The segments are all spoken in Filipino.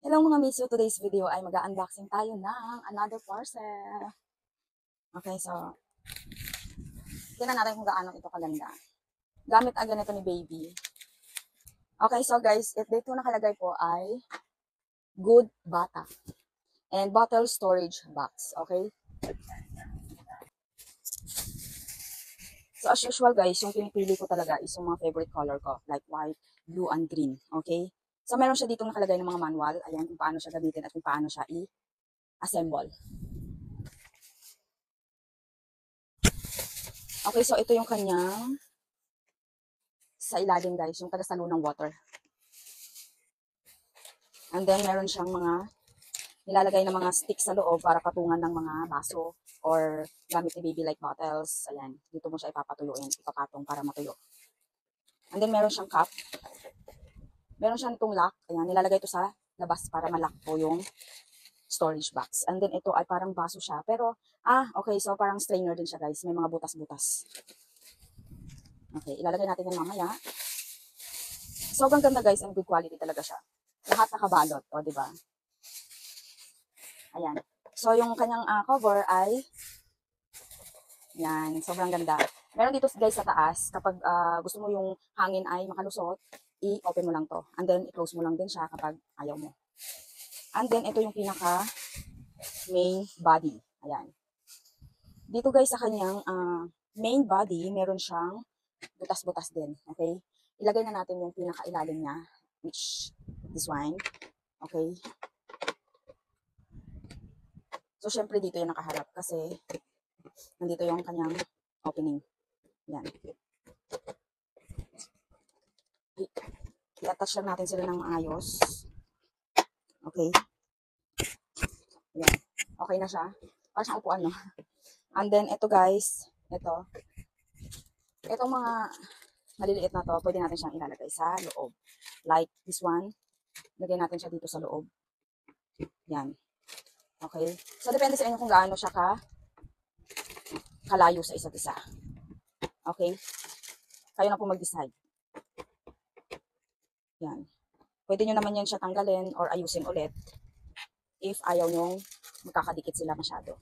Hello mga miso, today's video ay mag-unboxing tayo ng another parcel. Okay, so, tingnan natin kung gaano ito kaganda. Gamit agad ito ni baby. Okay, so guys, dito nakalagay po ay Good Bata and bottle storage box. Okay? So as usual guys, yung pinipili ko talaga is yung mga favorite color ko, like white, blue, and green. Okay? So meron siya dito nakalagay ng mga manual, ayan kung paano siya gamitin at kung paano siya i-assemble. Okay, so ito yung kanyang sa ilalim guys, yung tagasalo ng water. And then meron siyang mga nilalagay na mga stick sa loob para patungan ng mga baso or gamit ni baby like bottles. Ayan, dito mo siya ipapatuyuin, ipapatong para matuyo. And then meron siyang cup. Meron siyang itong lock. Ayan, nilalagay ito sa labas para malak po yung storage box. And then ito ay parang baso siya. Pero, okay, so parang strainer din siya guys. May mga butas-butas. Okay, ilalagay natin yan mamaya. Sobrang ganda guys, and good quality talaga siya. Lahat nakabalot, o diba? Ayan. So yung kanyang cover ay yan, sobrang ganda. Meron dito guys sa taas, kapag gusto mo yung hangin ay makalusot, i-open mo lang to. And then i-close mo lang din siya kapag ayaw mo. And then ito yung pinaka main body. Ayan. Dito guys sa kanyang main body, meron siyang butas-butas din. Okay? Ilagay na natin yung pinaka-ilalim niya, which this one. Okay? So, syempre dito yung nakaharap kasi nandito yung kanyang opening. Yan. I-attach lang natin sila ng maayos. Okay. Yan. Okay na siya. Parang siyang upuan, no? And then, ito guys, itong mga maliliit na to, pwede natin siyang ilalagay sa loob. Like this one, lagay natin siya dito sa loob. Yan. Okay? So, depende sa inyo kung gaano siya kalayo sa isa't isa. Okay? Kayo na po mag-decide. Yan. Pwede nyo naman yan siya tanggalin or ayusin ulit if ayaw nyong magkakadikit sila masyado.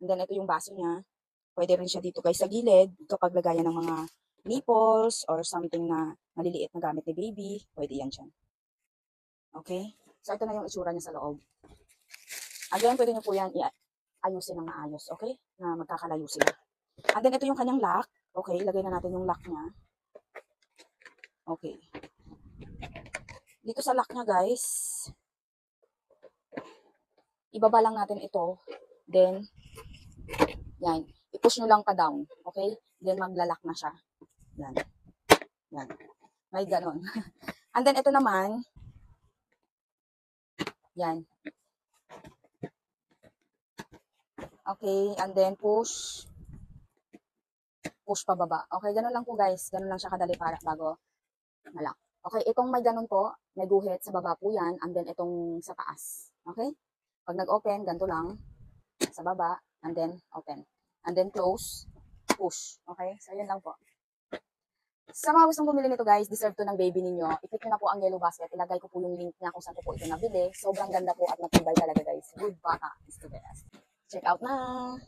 And then, ito yung baso niya. Pwede rin siya dito guys sa gilid kapag lagayan ng mga nipples or something na maliliit na gamit ni baby. Pwede yan dyan. Okay? So, ito na yung itsura niya sa loob. Again, pwede nyo po yan ayusin ng maayos. Okay? Na magkakalayo sila. And then, ito yung kanyang lock. Okay? Lagay na natin yung lock niya. Okay. Dito sa lock niya, guys, ibaba lang natin ito. Then, yan. I-push nyo lang pa down. Okay? Then, maglalak na siya. Yan. Yan. May ganon. And then, ito naman, yan. Okay, and then push pababa. Okay, ganun lang po guys. Ganun lang siya kadali para bago malak. Okay, itong may ganun po, may guhit sa baba po yan, and then itong sa taas. Okay? Pag nag-open, ganito lang. Sa baba, and then open. And then close, push. Okay? So, yun lang po. Sa mga gustong bumili nito guys, deserve to ng baby ninyo. I-click nyo na po ang yellow basket. Ilagay ko po yung link niya kung saan ko po ito nabili. Sobrang ganda po at matibay talaga guys. Good Bata is the best. Check out na!